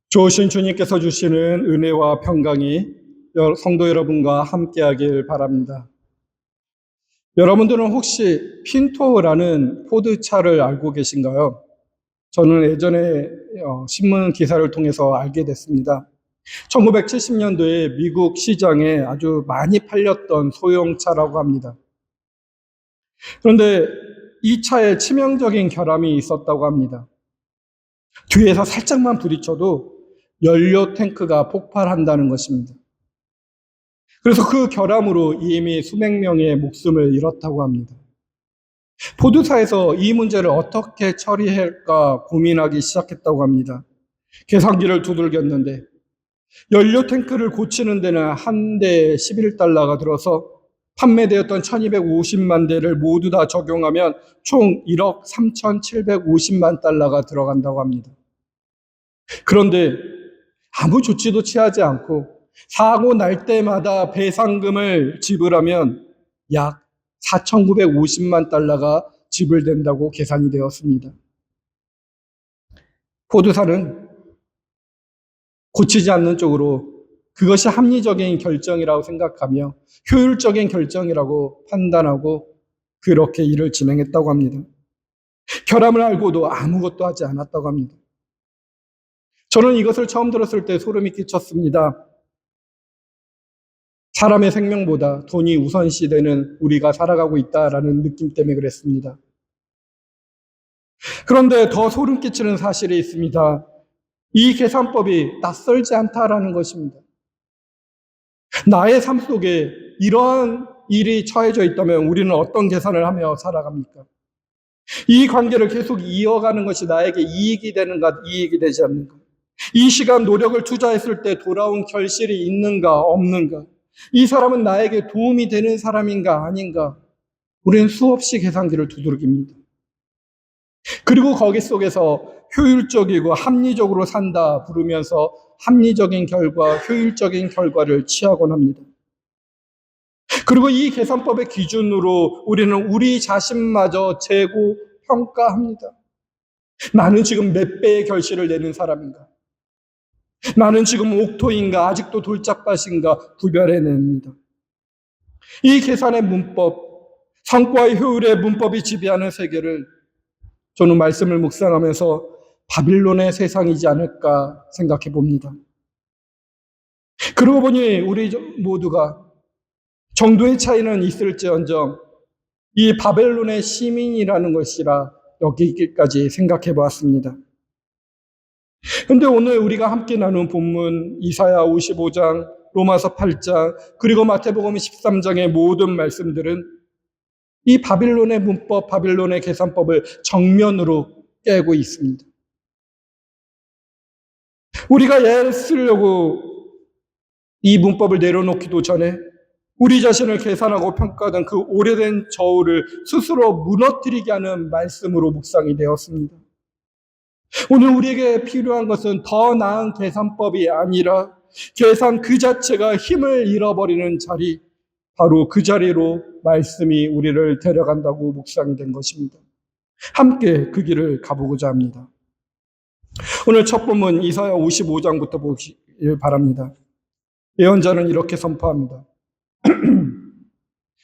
좋으신 주님께서 주시는 은혜와 평강이 성도 여러분과 함께하길 바랍니다. 여러분들은 혹시 핀토라는 포드차를 알고 계신가요? 저는 예전에 신문 기사를 통해서 알게 됐습니다. 1970년도에 미국 시장에 아주 많이 팔렸던 소형차라고 합니다. 그런데 이 차에 치명적인 결함이 있었다고 합니다. 뒤에서 살짝만 부딪혀도 연료 탱크가 폭발한다는 것입니다. 그래서 그 결함으로 이미 수백 명의 목숨을 잃었다고 합니다. 포드사에서 이 문제를 어떻게 처리할까 고민하기 시작했다고 합니다. 계산기를 두들겼는데 연료 탱크를 고치는 데는 한 대에 11달러가 들어서 판매되었던 1250만 대를 모두 다 적용하면 총 1억 3750만 달러가 들어간다고 합니다. 그런데 아무 조치도 취하지 않고 사고 날 때마다 배상금을 지불하면 약 4,950만 달러가 지불된다고 계산이 되었습니다. 포드사는 고치지 않는 쪽으로 그것이 합리적인 결정이라고 생각하며 효율적인 결정이라고 판단하고 그렇게 일을 진행했다고 합니다. 결함을 알고도 아무것도 하지 않았다고 합니다. 저는 이것을 처음 들었을 때 소름이 끼쳤습니다. 사람의 생명보다 돈이 우선시되는 우리가 살아가고 있다라는 느낌 때문에 그랬습니다. 그런데 더 소름 끼치는 사실이 있습니다. 이 계산법이 낯설지 않다라는 것입니다. 나의 삶 속에 이러한 일이 처해져 있다면 우리는 어떤 계산을 하며 살아갑니까? 이 관계를 계속 이어가는 것이 나에게 이익이 되는가, 이익이 되지 않는가? 이 시간 노력을 투자했을 때 돌아온 결실이 있는가, 없는가? 이 사람은 나에게 도움이 되는 사람인가, 아닌가? 우리는 수없이 계산기를 두드립니다. 그리고 거기 속에서 효율적이고 합리적으로 산다 부르면서 합리적인 결과, 효율적인 결과를 취하곤 합니다. 그리고 이 계산법의 기준으로 우리는 우리 자신마저 재고 평가합니다. 나는 지금 몇 배의 결실을 내는 사람인가? 나는 지금 옥토인가? 아직도 돌짝밭인가? 구별해냅니다. 이 계산의 문법, 성과의 효율의 문법이 지배하는 세계를 저는 말씀을 묵상하면서 바빌론의 세상이지 않을까 생각해 봅니다. 그러고 보니 우리 모두가 정도의 차이는 있을지언정 이 바벨론의 시민이라는 것이라 여기까지 생각해 보았습니다. 그런데 오늘 우리가 함께 나눈 본문 이사야 55장, 로마서 8장, 그리고 마태복음 13장의 모든 말씀들은 이 바빌론의 문법, 바빌론의 계산법을 정면으로 깨고 있습니다. 우리가 애쓰려고 이 문법을 내려놓기도 전에 우리 자신을 계산하고 평가하던 그 오래된 저울을 스스로 무너뜨리게 하는 말씀으로 묵상이 되었습니다. 오늘 우리에게 필요한 것은 더 나은 계산법이 아니라 계산 그 자체가 힘을 잃어버리는 자리, 바로 그 자리로 말씀이 우리를 데려간다고 묵상이 된 것입니다. 함께 그 길을 가보고자 합니다. 오늘 첫 본문 이사야 55장부터 보시길 바랍니다. 예언자는 이렇게 선포합니다.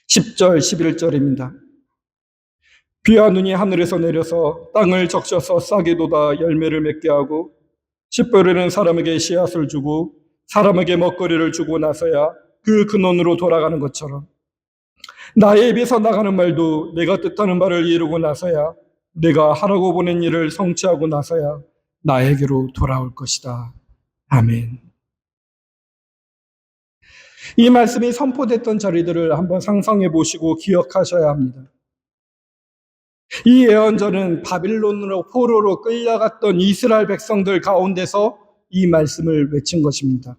10절, 11절입니다. 비와 눈이 하늘에서 내려서 땅을 적셔서 싹이 돋아 열매를 맺게 하고 씨뿌리는 사람에게 씨앗을 주고 사람에게 먹거리를 주고 나서야 그 근원으로 돌아가는 것처럼 나의 입에서 나가는 말도 내가 뜻하는 바를 이루고 나서야 내가 하라고 보낸 일을 성취하고 나서야 나에게로 돌아올 것이다. 아멘. 이 말씀이 선포됐던 자리들을 한번 상상해 보시고 기억하셔야 합니다. 이 예언자는 바빌론으로 포로로 끌려갔던 이스라엘 백성들 가운데서 이 말씀을 외친 것입니다.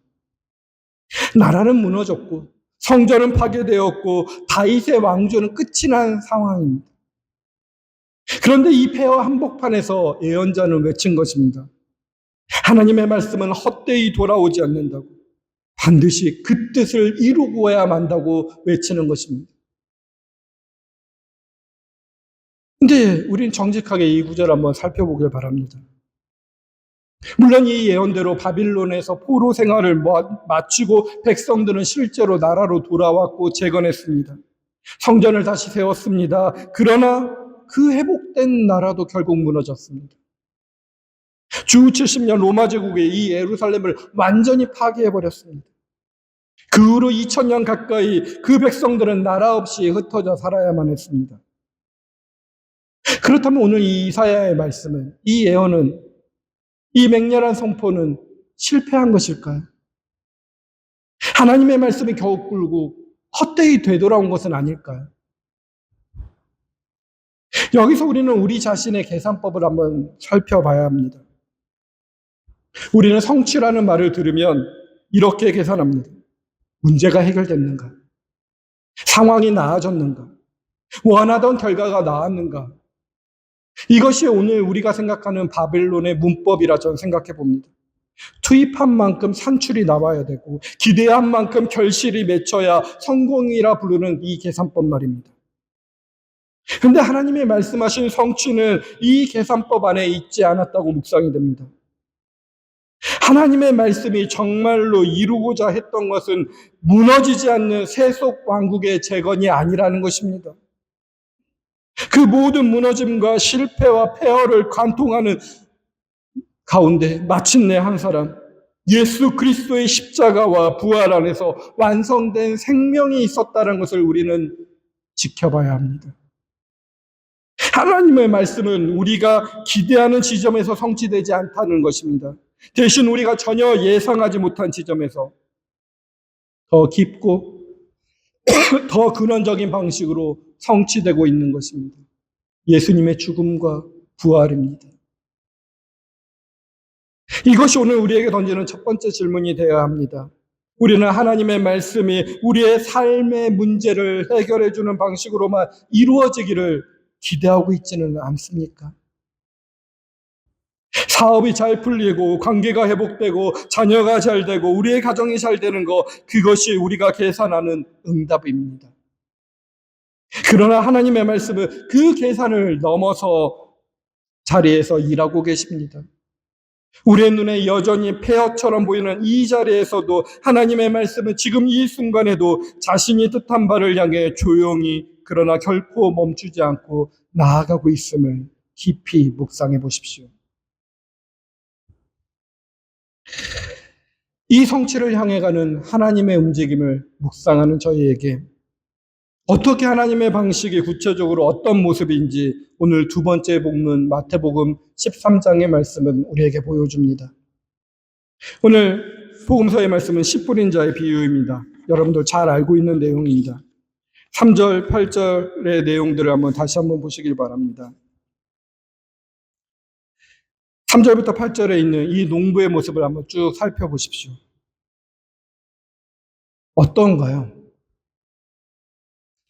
나라는 무너졌고 성전은 파괴되었고 다윗의 왕조는 끝이 난 상황입니다. 그런데 이 폐허 한복판에서 예언자는 외친 것입니다. 하나님의 말씀은 헛되이 돌아오지 않는다고, 반드시 그 뜻을 이루고야 만다고 외치는 것입니다. 근데 우린 정직하게 이 구절을 한번 살펴보길 바랍니다. 물론 이 예언대로 바빌론에서 포로 생활을 마치고 백성들은 실제로 나라로 돌아왔고 재건했습니다. 성전을 다시 세웠습니다. 그러나 그 회복된 나라도 결국 무너졌습니다. 주 70년 로마 제국의 이 예루살렘을 완전히 파괴해버렸습니다. 그 후로 2000년 가까이 그 백성들은 나라 없이 흩어져 살아야만 했습니다. 그렇다면 오늘 이 이사야의 말씀은, 이 예언은, 이 맹렬한 선포는 실패한 것일까요? 하나님의 말씀이 겨우 꿀고 헛되이 되돌아온 것은 아닐까요? 여기서 우리는 우리 자신의 계산법을 한번 살펴봐야 합니다. 우리는 성취라는 말을 들으면 이렇게 계산합니다. 문제가 해결됐는가? 상황이 나아졌는가? 원하던 결과가 나왔는가? 이것이 오늘 우리가 생각하는 바벨론의 문법이라 저는 생각해 봅니다. 투입한 만큼 산출이 나와야 되고 기대한 만큼 결실이 맺혀야 성공이라 부르는 이 계산법 말입니다. 그런데 하나님의 말씀하신 성취는 이 계산법 안에 있지 않았다고 묵상이 됩니다. 하나님의 말씀이 정말로 이루고자 했던 것은 무너지지 않는 세속 왕국의 재건이 아니라는 것입니다. 그 모든 무너짐과 실패와 폐허를 관통하는 가운데 마침내 한 사람, 예수 그리스도의 십자가와 부활 안에서 완성된 생명이 있었다는 것을 우리는 지켜봐야 합니다. 하나님의 말씀은 우리가 기대하는 지점에서 성취되지 않다는 것입니다. 대신 우리가 전혀 예상하지 못한 지점에서 더 깊고 더 근원적인 방식으로 성취되고 있는 것입니다. 예수님의 죽음과 부활입니다. 이것이 오늘 우리에게 던지는 첫 번째 질문이 되어야 합니다. 우리는 하나님의 말씀이 우리의 삶의 문제를 해결해 주는 방식으로만 이루어지기를 기대하고 있지는 않습니까? 사업이 잘 풀리고 관계가 회복되고 자녀가 잘 되고 우리의 가정이 잘 되는 것, 그것이 우리가 계산하는 응답입니다. 그러나 하나님의 말씀은 그 계산을 넘어서 자리에서 일하고 계십니다. 우리의 눈에 여전히 폐허처럼 보이는 이 자리에서도 하나님의 말씀은 지금 이 순간에도 자신이 뜻한 바를 향해 조용히 그러나 결코 멈추지 않고 나아가고 있음을 깊이 묵상해 보십시오. 이 성취를 향해 가는 하나님의 움직임을 묵상하는 저희에게 어떻게 하나님의 방식이 구체적으로 어떤 모습인지 오늘 두 번째 복문 마태복음 13장의 말씀은 우리에게 보여줍니다. 오늘 복음서의 말씀은 씨 뿌린 자의 비유입니다. 여러분들 잘 알고 있는 내용입니다. 3절, 8절의 내용들을 다시 한번 보시길 바랍니다. 3절부터 8절에 있는 이 농부의 모습을 한번 쭉 살펴보십시오. 어떤가요?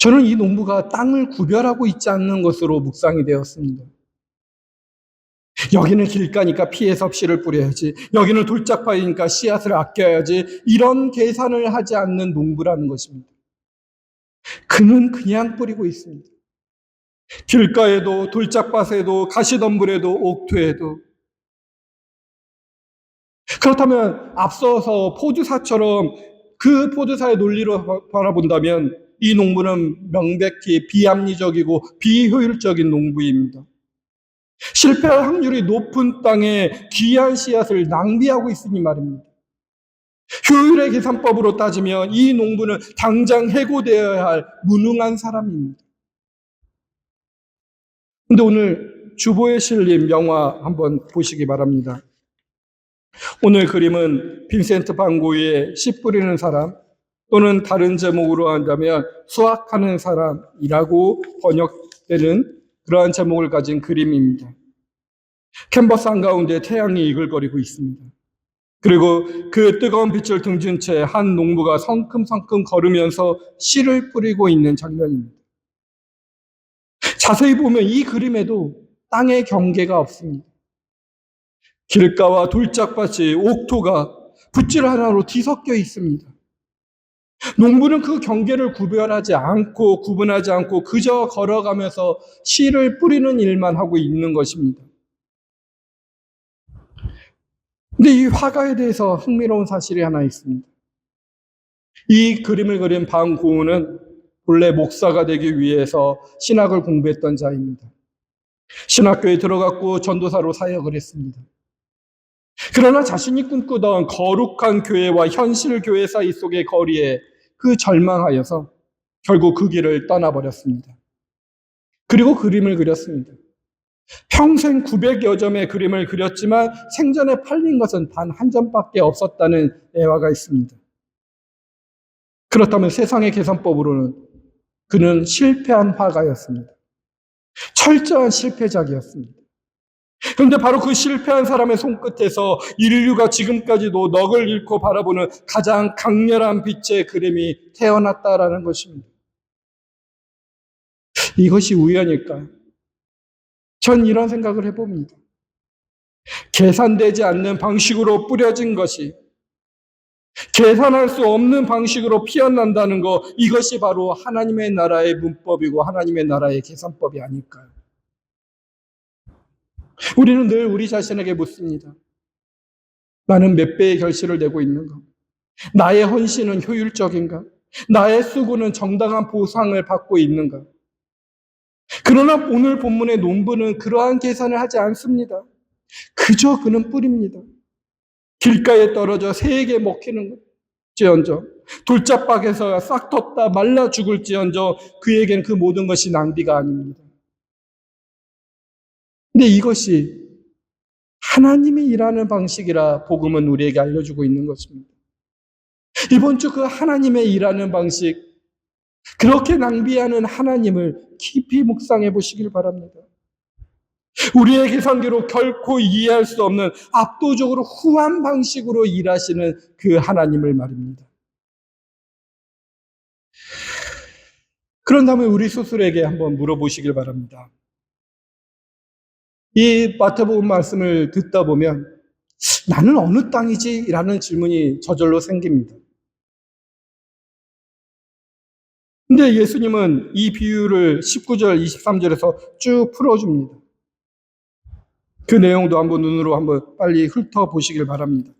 저는 이 농부가 땅을 구별하고 있지 않는 것으로 묵상이 되었습니다. 여기는 길가니까 피해서 씨를 뿌려야지, 여기는 돌짝바위니까 씨앗을 아껴야지, 이런 계산을 하지 않는 농부라는 것입니다. 그는 그냥 뿌리고 있습니다. 길가에도 돌짝밭에도 가시덤불에도 옥토에도. 그렇다면 앞서서 포도사처럼 그 포도사의 논리로 바라본다면 이 농부는 명백히 비합리적이고 비효율적인 농부입니다. 실패할 확률이 높은 땅에 귀한 씨앗을 낭비하고 있으니 말입니다. 효율의 계산법으로 따지면 이 농부는 당장 해고되어야 할 무능한 사람입니다. 그런데 오늘 주보에 실린 명화 한번 보시기 바랍니다. 오늘 그림은 빈센트 반 고흐의 씨 뿌리는 사람, 또는 다른 제목으로 한다면 수확하는 사람이라고 번역되는 그러한 제목을 가진 그림입니다. 캔버스 한가운데 태양이 이글거리고 있습니다. 그리고 그 뜨거운 빛을 등진 채 한 농부가 성큼성큼 걸으면서 씨를 뿌리고 있는 장면입니다. 자세히 보면 이 그림에도 땅의 경계가 없습니다. 길가와 돌짝밭이 옥토가 붓질 하나로 뒤섞여 있습니다. 농부는 그 경계를 구분하지 않고 그저 걸어가면서 씨를 뿌리는 일만 하고 있는 것입니다. 근데 이 화가에 대해서 흥미로운 사실이 하나 있습니다. 이 그림을 그린 방고은은 본래 목사가 되기 위해서 신학을 공부했던 자입니다. 신학교에 들어갔고 전도사로 사역을 했습니다. 그러나 자신이 꿈꾸던 거룩한 교회와 현실 교회 사이 속의 거리에 절망하여서 결국 그 길을 떠나버렸습니다. 그리고 그림을 그렸습니다. 평생 900여 점의 그림을 그렸지만 생전에 팔린 것은 단 한 점밖에 없었다는 애화가 있습니다. 그렇다면 세상의 계산법으로는 그는 실패한 화가였습니다. 철저한 실패작이었습니다. 그런데 바로 그 실패한 사람의 손끝에서 인류가 지금까지도 넋을 잃고 바라보는 가장 강렬한 빛의 그림이 태어났다라는 것입니다. 이것이 우연일까요? 전 이런 생각을 해봅니다. 계산되지 않는 방식으로 뿌려진 것이 계산할 수 없는 방식으로 피어난다는 것, 이것이 바로 하나님의 나라의 문법이고 하나님의 나라의 계산법이 아닐까요? 우리는 늘 우리 자신에게 묻습니다. 나는 몇 배의 결실을 내고 있는가? 나의 헌신은 효율적인가? 나의 수고는 정당한 보상을 받고 있는가? 그러나 오늘 본문의 논부는 그러한 계산을 하지 않습니다. 그저 그는 뿌립니다. 길가에 떨어져 새에게 먹히는지언정 돌짝박에서 싹 텄다 말라 죽을지언정 그에게는 그 모든 것이 낭비가 아닙니다. 근데 이것이 하나님이 일하는 방식이라 복음은 우리에게 알려주고 있는 것입니다. 이번 주 그 하나님의 일하는 방식, 그렇게 낭비하는 하나님을 깊이 묵상해 보시길 바랍니다. 우리의 계산기로 결코 이해할 수 없는 압도적으로 후한 방식으로 일하시는 그 하나님을 말입니다. 그런다면 우리 스스로에게 한번 물어보시길 바랍니다. 이 마태복음 말씀을 듣다 보면 나는 어느 땅이지? 라는 질문이 저절로 생깁니다. 근데 예수님은 이 비유를 19절, 23절에서 쭉 풀어줍니다. 그 내용도 한번 눈으로 한번 빨리 훑어보시길 바랍니다.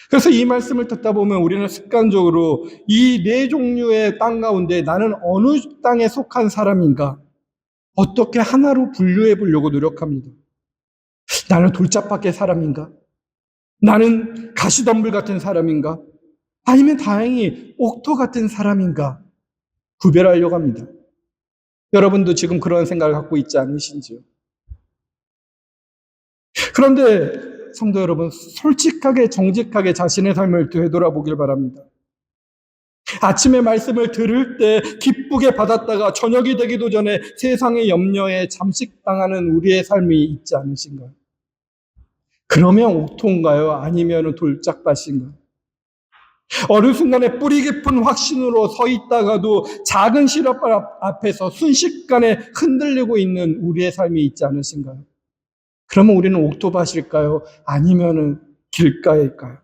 그래서 이 말씀을 듣다 보면 우리는 습관적으로 이 네 종류의 땅 가운데 나는 어느 땅에 속한 사람인가? 어떻게 하나로 분류해 보려고 노력합니다. 나는 돌짝밖의 사람인가? 나는 가시덤불 같은 사람인가? 아니면 다행히 옥토 같은 사람인가? 구별하려고 합니다. 여러분도 지금 그런 생각을 갖고 있지 않으신지요? 그런데 성도 여러분, 솔직하게 정직하게 자신의 삶을 되돌아보길 바랍니다. 아침에 말씀을 들을 때 기쁘게 받았다가 저녁이 되기도 전에 세상의 염려에 잠식당하는 우리의 삶이 있지 않으신가요? 그러면 옥토인가요? 아니면 돌짝밭인가요? 어느 순간에 뿌리 깊은 확신으로 서 있다가도 작은 시련발 앞에서 순식간에 흔들리고 있는 우리의 삶이 있지 않으신가요? 그러면 우리는 옥토밭일까요? 아니면은 길가일까요?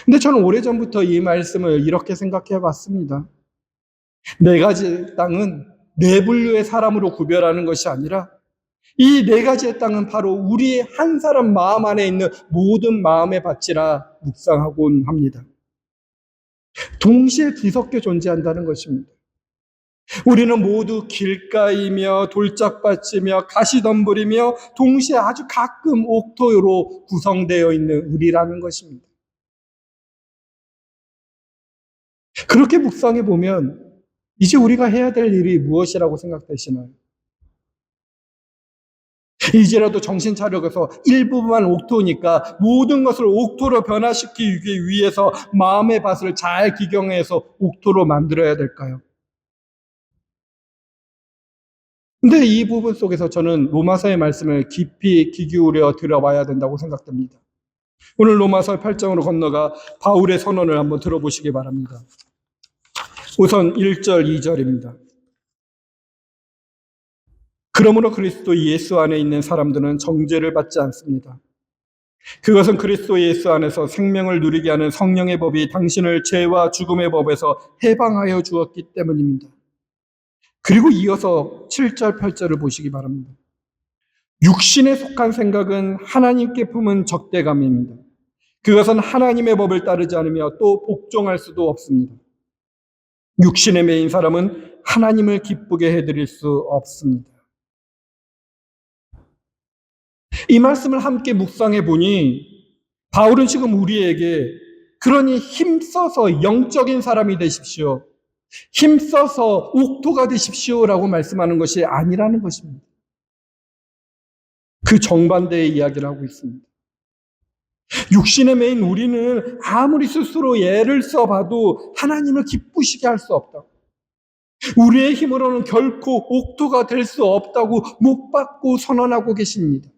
근데 저는 오래전부터 이 말씀을 이렇게 생각해 봤습니다. 네 가지 땅은 네 분류의 사람으로 구별하는 것이 아니라 이 네 가지의 땅은 바로 우리의 한 사람 마음 안에 있는 모든 마음의 밭이라 묵상하곤 합니다. 동시에 뒤섞여 존재한다는 것입니다. 우리는 모두 길가이며 돌짝밭이며 가시덤불이며 동시에 아주 가끔 옥토로 구성되어 있는 우리라는 것입니다. 그렇게 묵상해 보면 이제 우리가 해야 될 일이 무엇이라고 생각되시나요? 이제라도 정신 차려서 일부만 옥토니까 모든 것을 옥토로 변화시키기 위해서 마음의 밭을 잘 기경해서 옥토로 만들어야 될까요? 근데 이 부분 속에서 저는 로마서의 말씀을 깊이 귀 기울여 들어봐야 된다고 생각됩니다. 오늘 로마서 8장으로 건너가 바울의 선언을 한번 들어보시기 바랍니다. 우선 1절, 2절입니다. 그러므로 그리스도 예수 안에 있는 사람들은 정죄를 받지 않습니다. 그것은 그리스도 예수 안에서 생명을 누리게 하는 성령의 법이 당신을 죄와 죽음의 법에서 해방하여 주었기 때문입니다. 그리고 이어서 7절, 8절을 보시기 바랍니다. 육신에 속한 생각은 하나님께 품은 적대감입니다. 그것은 하나님의 법을 따르지 않으며 또 복종할 수도 없습니다. 육신에 매인 사람은 하나님을 기쁘게 해드릴 수 없습니다. 이 말씀을 함께 묵상해 보니 바울은 지금 우리에게 그러니 힘써서 영적인 사람이 되십시오. 힘써서 옥토가 되십시오라고 말씀하는 것이 아니라는 것입니다. 그 정반대의 이야기를 하고 있습니다. 육신에 매인 우리는 아무리 스스로 애를 써봐도 하나님을 기쁘시게 할 수 없다고. 우리의 힘으로는 결코 옥토가 될 수 없다고 못 받고 선언하고 계십니다.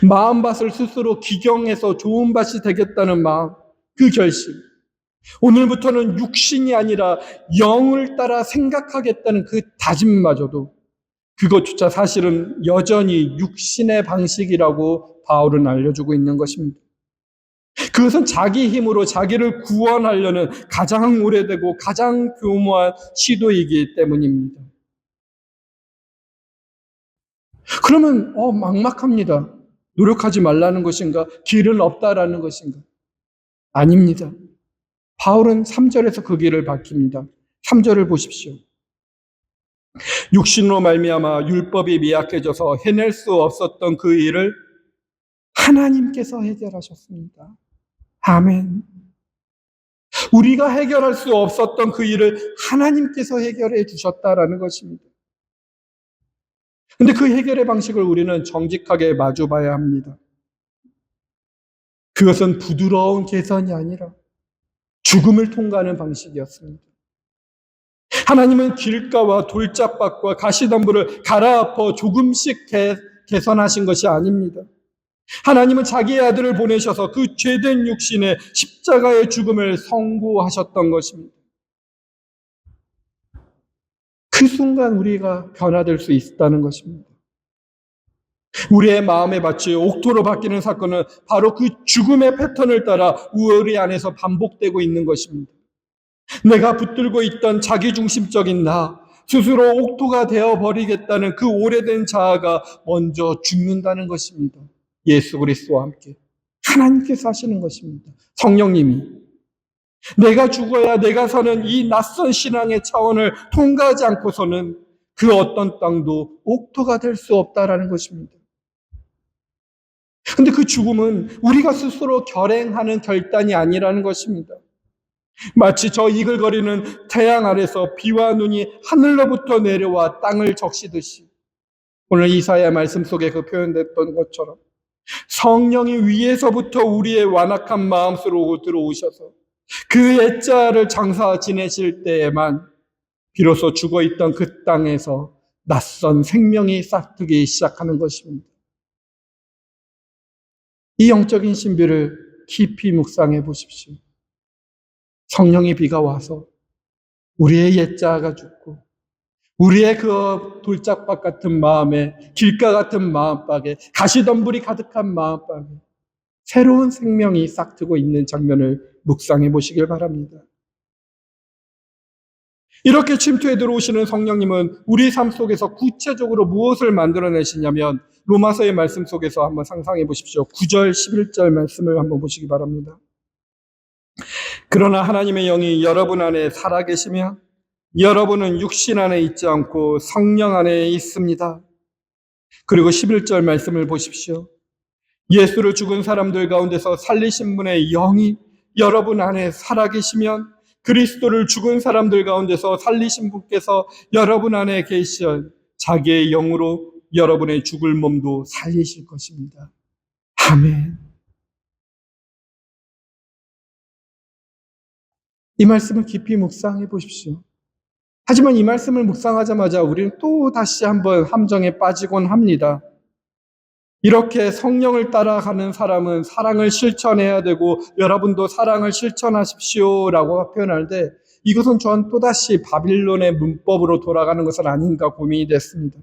마음밭을 스스로 기경해서 좋은 밭이 되겠다는 마음, 그 결심. 오늘부터는 육신이 아니라 영을 따라 생각하겠다는 그 다짐마저도 그것조차 사실은 여전히 육신의 방식이라고 바울은 알려주고 있는 것입니다. 그것은 자기 힘으로 자기를 구원하려는 가장 오래되고 가장 교모한 시도이기 때문입니다. 그러면 막막합니다. 노력하지 말라는 것인가? 길은 없다라는 것인가? 아닙니다. 바울은 3절에서 그 길을 밝힙니다. 3절을 보십시오. 육신으로 말미암아 율법이 미약해져서 해낼 수 없었던 그 일을 하나님께서 해결하셨습니다. 아멘. 우리가 해결할 수 없었던 그 일을 하나님께서 해결해 주셨다라는 것입니다. 근데 그 해결의 방식을 우리는 정직하게 마주봐야 합니다. 그것은 부드러운 개선이 아니라 죽음을 통과하는 방식이었습니다. 하나님은 길가와 돌짝밭과 가시덤불을 갈아엎어 조금씩 개선하신 것이 아닙니다. 하나님은 자기의 아들을 보내셔서 그 죄된 육신의 십자가의 죽음을 선고하셨던 것입니다. 그 순간 우리가 변화될 수 있다는 것입니다. 우리의 마음에 맞추어 옥토로 바뀌는 사건은 바로 그 죽음의 패턴을 따라 우리 안에서 반복되고 있는 것입니다. 내가 붙들고 있던 자기중심적인 나, 스스로 옥토가 되어버리겠다는 그 오래된 자아가 먼저 죽는다는 것입니다. 예수 그리스도와 함께 하나님께서 하시는 것입니다. 성령님이 내가 죽어야 내가 사는 이 낯선 신앙의 차원을 통과하지 않고서는 그 어떤 땅도 옥토가 될 수 없다라는 것입니다. 근데 그 죽음은 우리가 스스로 결행하는 결단이 아니라는 것입니다. 마치 저 이글거리는 태양 아래서 비와 눈이 하늘로부터 내려와 땅을 적시듯이 오늘 이사야 말씀 속에 그 표현됐던 것처럼 성령이 위에서부터 우리의 완악한 마음으로 들어오셔서 그 애자를 장사 지내실 때에만 비로소 죽어있던 그 땅에서 낯선 생명이 싹트기 시작하는 것입니다. 이 영적인 신비를 깊이 묵상해 보십시오. 성령의 비가 와서 우리의 옛자가 죽고 우리의 그 돌짝밭 같은 마음에 길가 같은 마음밭에 가시덤불이 가득한 마음밭에 새로운 생명이 싹트고 있는 장면을 묵상해 보시길 바랍니다. 이렇게 침투해 들어오시는 성령님은 우리 삶 속에서 구체적으로 무엇을 만들어내시냐면 로마서의 말씀 속에서 한번 상상해 보십시오. 9절 11절 말씀을 한번 보시기 바랍니다. 그러나 하나님의 영이 여러분 안에 살아계시면 여러분은 육신 안에 있지 않고 성령 안에 있습니다. 그리고 11절 말씀을 보십시오. 예수를 죽은 사람들 가운데서 살리신 분의 영이 여러분 안에 살아계시면 그리스도를 죽은 사람들 가운데서 살리신 분께서 여러분 안에 계시어 자기의 영으로 여러분의 죽을 몸도 살리실 것입니다. 아멘. 이 말씀을 깊이 묵상해 보십시오. 하지만 이 말씀을 묵상하자마자 우리는 또 다시 한번 함정에 빠지곤 합니다. 이렇게 성령을 따라가는 사람은 사랑을 실천해야 되고 여러분도 사랑을 실천하십시오라고 표현할 때 이것은 전 또다시 바빌론의 문법으로 돌아가는 것은 아닌가 고민이 됐습니다.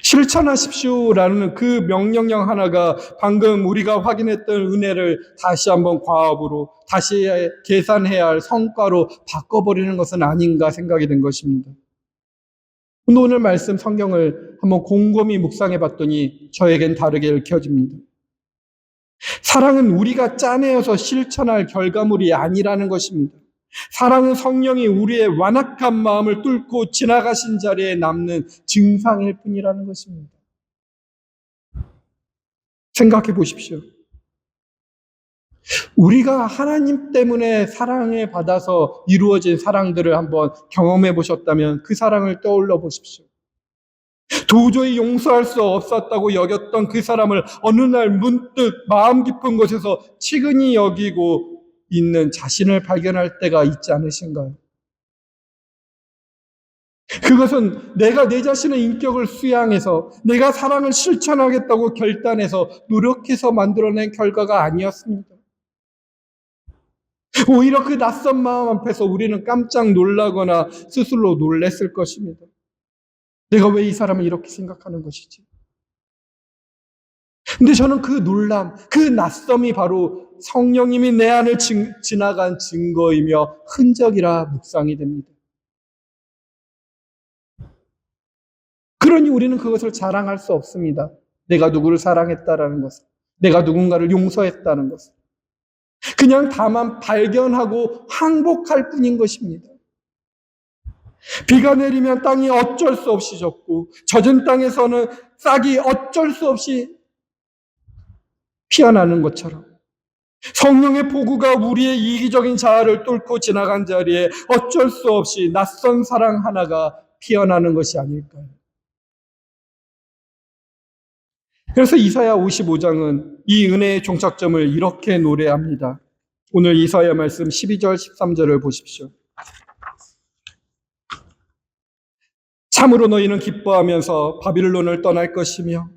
실천하십시오라는 그 명령령 하나가 방금 우리가 확인했던 은혜를 다시 한번 과업으로 다시 계산해야 할 성과로 바꿔버리는 것은 아닌가 생각이 된 것입니다. 오늘 말씀 성경을 한번 곰곰이 묵상해 봤더니 저에겐 다르게 읽혀집니다. 사랑은 우리가 짜내어서 실천할 결과물이 아니라는 것입니다. 사랑은 성령이 우리의 완악한 마음을 뚫고 지나가신 자리에 남는 증상일 뿐이라는 것입니다. 생각해 보십시오. 우리가 하나님 때문에 사랑에 받아서 이루어진 사랑들을 한번 경험해 보셨다면 그 사랑을 떠올려 보십시오. 도저히 용서할 수 없었다고 여겼던 그 사람을 어느 날 문득 마음 깊은 곳에서 치근히 여기고 있는 자신을 발견할 때가 있지 않으신가요? 그것은 내가 내 자신의 인격을 수양해서 내가 사랑을 실천하겠다고 결단해서 노력해서 만들어낸 결과가 아니었습니다. 오히려 그 낯선 마음 앞에서 우리는 깜짝 놀라거나 스스로 놀랬을 것입니다. 내가 왜 이 사람을 이렇게 생각하는 것이지? 근데 저는 그 놀람, 그 낯섦이 바로 성령님이 내 안을 지나간 증거이며 흔적이라 묵상이 됩니다. 그러니 우리는 그것을 자랑할 수 없습니다. 내가 누구를 사랑했다라는 것을, 내가 누군가를 용서했다는 것을. 그냥 다만 발견하고 항복할 뿐인 것입니다. 비가 내리면 땅이 어쩔 수 없이 젖고 젖은 땅에서는 싹이 어쩔 수 없이 피어나는 것처럼 성령의 폭우가 우리의 이기적인 자아를 뚫고 지나간 자리에 어쩔 수 없이 낯선 사랑 하나가 피어나는 것이 아닐까요? 그래서 이사야 55장은 이 은혜의 종착점을 이렇게 노래합니다. 오늘 이사야 말씀 12절 13절을 보십시오. 참으로 너희는 기뻐하면서 바빌론을 떠날 것이며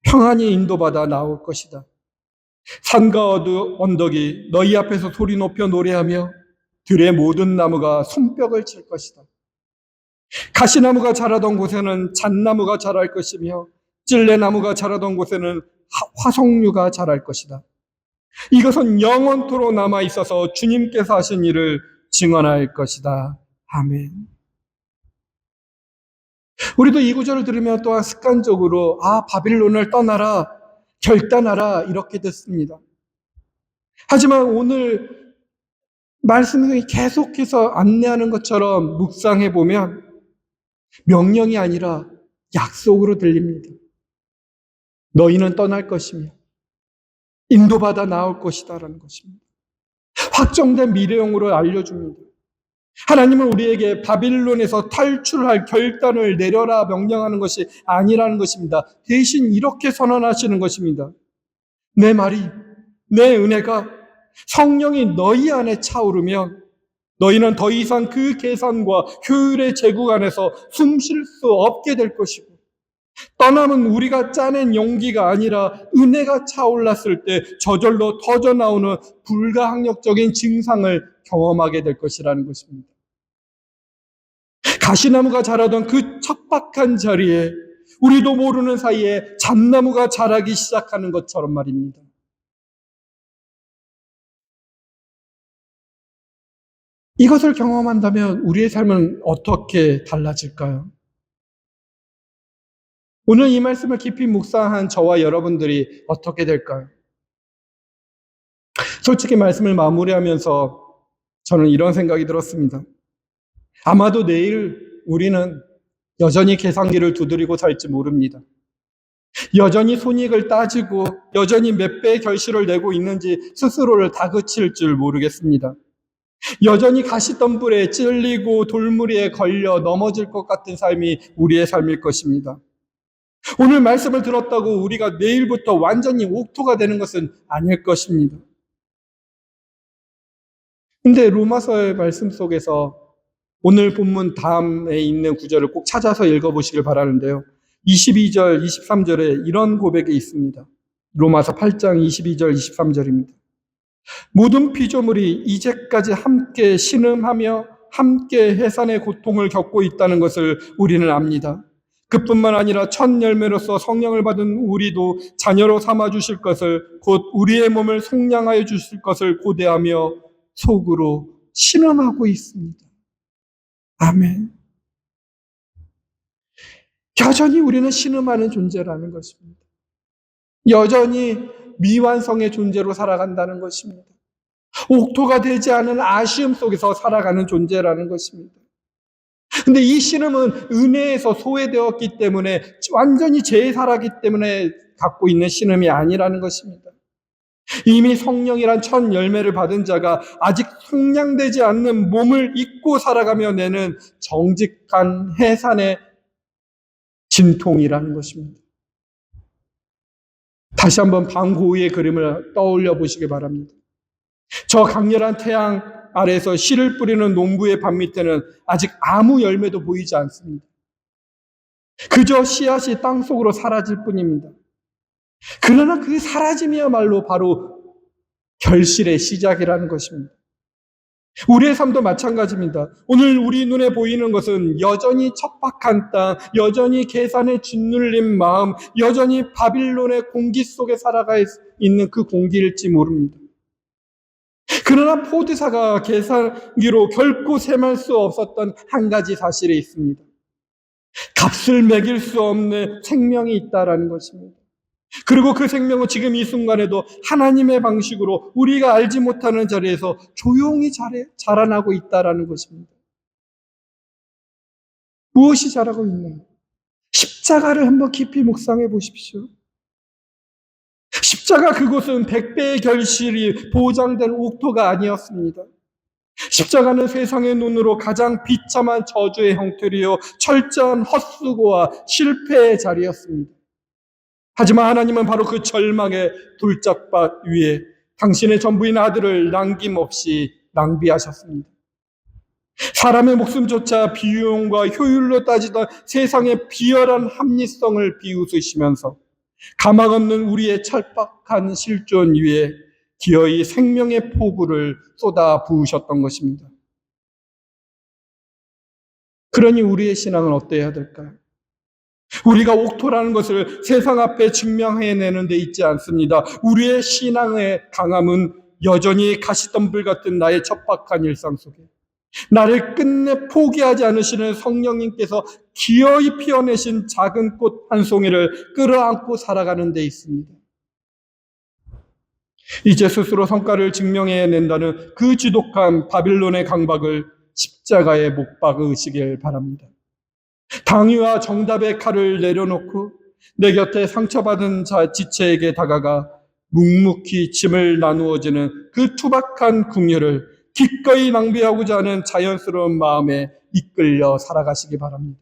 평안히 인도받아 나올 것이다. 산과 언덕이 너희 앞에서 소리 높여 노래하며 들의 모든 나무가 손뼉을 칠 것이다. 가시나무가 자라던 곳에는 잣나무가 자랄 것이며 찔레나무가 자라던 곳에는 화석류가 자랄 것이다. 이것은 영원토록 남아있어서 주님께서 하신 일을 증언할 것이다. 아멘. 우리도 이 구절을 들으면 또한 습관적으로 바빌론을 떠나라, 결단하라 이렇게 듣습니다. 하지만 오늘 말씀이 계속해서 안내하는 것처럼 묵상해 보면 명령이 아니라 약속으로 들립니다. 너희는 떠날 것이며 인도받아 나올 것이다라는 것입니다. 확정된 미래형으로 알려줍니다. 하나님은 우리에게 바빌론에서 탈출할 결단을 내려라 명령하는 것이 아니라는 것입니다. 대신 이렇게 선언하시는 것입니다. 내 말이, 내 은혜가 성령이 너희 안에 차오르면 너희는 더 이상 그 계산과 효율의 제국 안에서 숨 쉴 수 없게 될 것이고 떠남은 우리가 짜낸 용기가 아니라 은혜가 차올랐을 때 저절로 터져나오는 불가항력적인 증상을 경험하게 될 것이라는 것입니다. 가시나무가 자라던 그 척박한 자리에 우리도 모르는 사이에 잣나무가 자라기 시작하는 것처럼 말입니다. 이것을 경험한다면 우리의 삶은 어떻게 달라질까요? 오늘 이 말씀을 깊이 묵상한 저와 여러분들이 어떻게 될까요? 솔직히 말씀을 마무리하면서 저는 이런 생각이 들었습니다. 아마도 내일 우리는 여전히 계산기를 두드리고 살지 모릅니다. 여전히 손익을 따지고 여전히 몇 배의 결실을 내고 있는지 스스로를 다그칠 줄 모르겠습니다. 여전히 가시덤불에 찔리고 돌무리에 걸려 넘어질 것 같은 삶이 우리의 삶일 것입니다. 오늘 말씀을 들었다고 우리가 내일부터 완전히 옥토가 되는 것은 아닐 것입니다. 근데 로마서의 말씀 속에서 오늘 본문 다음에 있는 구절을 꼭 찾아서 읽어보시길 바라는데요. 22절, 23절에 이런 고백이 있습니다. 로마서 8장 22절, 23절입니다. 모든 피조물이 이제까지 함께 신음하며 함께 해산의 고통을 겪고 있다는 것을 우리는 압니다. 그뿐만 아니라 첫 열매로서 성령을 받은 우리도 자녀로 삼아 주실 것을 곧 우리의 몸을 속량하여 주실 것을 고대하며 속으로 신음하고 있습니다. 아멘. 여전히 우리는 신음하는 존재라는 것입니다. 여전히 미완성의 존재로 살아간다는 것입니다. 옥토가 되지 않은 아쉬움 속에서 살아가는 존재라는 것입니다. 근데 이 신음은 은혜에서 소외되었기 때문에, 완전히 재살았기 때문에 갖고 있는 신음이 아니라는 것입니다. 이미 성령이란 첫 열매를 받은 자가 아직 성량되지 않는 몸을 입고 살아가며 내는 정직한 해산의 진통이라는 것입니다. 다시 한번 방고우의 그림을 떠올려 보시기 바랍니다. 저 강렬한 태양 아래에서 씨를 뿌리는 농부의 밭 밑에는 아직 아무 열매도 보이지 않습니다. 그저 씨앗이 땅속으로 사라질 뿐입니다. 그러나 그 사라짐이야말로 바로 결실의 시작이라는 것입니다. 우리의 삶도 마찬가지입니다. 오늘 우리 눈에 보이는 것은 여전히 척박한 땅, 여전히 계산에 짓눌린 마음, 여전히 바빌론의 공기 속에 살아가 있는 그 공기일지 모릅니다. 그러나 포드사가 계산기로 결코 셈할 수 없었던 한 가지 사실이 있습니다. 값을 매길 수 없는 생명이 있다라는 것입니다. 그리고 그 생명은 지금 이 순간에도 하나님의 방식으로 우리가 알지 못하는 자리에서 조용히 자라나고 있다라는 것입니다. 무엇이 자라고 있나요? 십자가를 한번 깊이 묵상해 보십시오. 십자가, 그곳은 100배의 결실이 보장된 옥토가 아니었습니다. 십자가는 세상의 눈으로 가장 비참한 저주의 형태이요 철저한 헛수고와 실패의 자리였습니다. 하지만 하나님은 바로 그 절망의 돌짝밭 위에 당신의 전부인 아들을 남김없이 낭비하셨습니다. 사람의 목숨조차 비용과 효율로 따지던 세상의 비열한 합리성을 비웃으시면서 가망 없는 우리의 찰박한 실존 위에 기어이 생명의 포구를 쏟아 부으셨던 것입니다. 그러니 우리의 신앙은 어때야 될까요? 우리가 옥토라는 것을 세상 앞에 증명해내는 데 있지 않습니다. 우리의 신앙의 강함은 여전히 가시덤불 같은 나의 척박한 일상 속에 나를 끝내 포기하지 않으시는 성령님께서 기어이 피어내신 작은 꽃 한 송이를 끌어안고 살아가는 데 있습니다. 이제 스스로 성과를 증명해낸다는 그 지독한 바빌론의 강박을 십자가에 못 박으시길 바랍니다. 당위와 정답의 칼을 내려놓고 내 곁에 상처받은 지체에게 다가가 묵묵히 짐을 나누어지는 그 투박한 긍휼을 기꺼이 낭비하고자 하는 자연스러운 마음에 이끌려 살아가시기 바랍니다.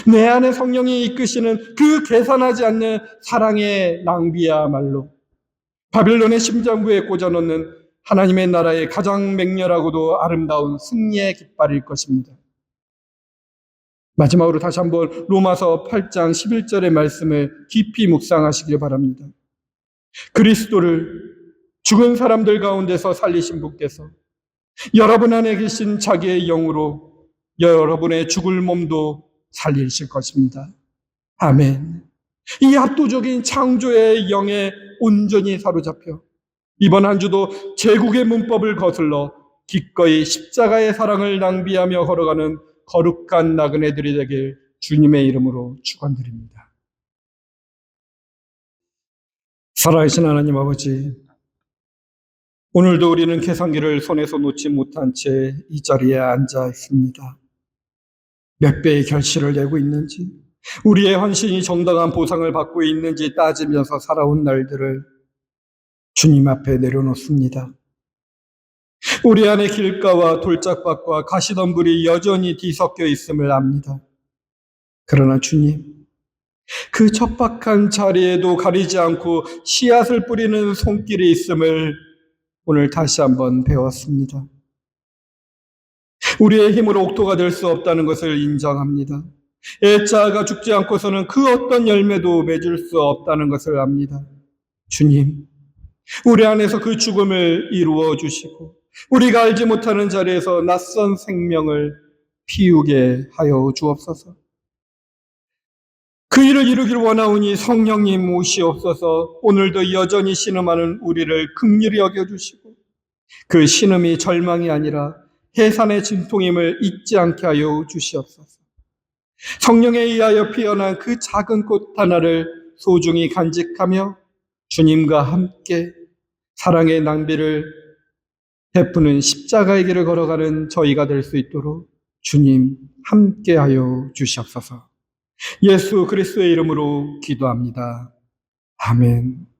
내 안에 성령이 이끄시는 그 계산하지 않는 사랑의 낭비야말로 바빌론의 심장부에 꽂아놓는 하나님의 나라의 가장 맹렬하고도 아름다운 승리의 깃발일 것입니다. 마지막으로 다시 한번 로마서 8장 11절의 말씀을 깊이 묵상하시길 바랍니다. 그리스도를 죽은 사람들 가운데서 살리신 분께서 여러분 안에 계신 자기의 영으로 여러분의 죽을 몸도 살리실 것입니다. 아멘. 이 압도적인 창조의 영에 온전히 사로잡혀 이번 한 주도 제국의 문법을 거슬러 기꺼이 십자가의 사랑을 낭비하며 걸어가는 거룩한 나그네들이 되길 주님의 이름으로 축원드립니다. 살아계신 하나님 아버지, 오늘도 우리는 계산기를 손에서 놓지 못한 채 이 자리에 앉아 있습니다. 몇 배의 결실을 내고 있는지, 우리의 헌신이 정당한 보상을 받고 있는지 따지면서 살아온 날들을 주님 앞에 내려놓습니다. 우리 안에 길가와 돌짝밭과 가시덤불이 여전히 뒤섞여 있음을 압니다. 그러나 주님, 그 척박한 자리에도 가리지 않고 씨앗을 뿌리는 손길이 있음을 오늘 다시 한번 배웠습니다. 우리의 힘으로 옥토가 될 수 없다는 것을 인정합니다. 애자가 죽지 않고서는 그 어떤 열매도 맺을 수 없다는 것을 압니다. 주님, 우리 안에서 그 죽음을 이루어 주시고 우리가 알지 못하는 자리에서 낯선 생명을 피우게 하여 주옵소서. 그 일을 이루길 원하오니 성령님 오시옵소서. 오늘도 여전히 신음하는 우리를 긍휼히 여겨주시고 그 신음이 절망이 아니라 해산의 진통임을 잊지 않게 하여 주시옵소서. 성령에 의하여 피어난 그 작은 꽃 하나를 소중히 간직하며 주님과 함께 사랑의 낭비를 베푸는 십자가의 길을 걸어가는 저희가 될 수 있도록 주님 함께하여 주시옵소서. 예수 그리스도의 이름으로 기도합니다. 아멘.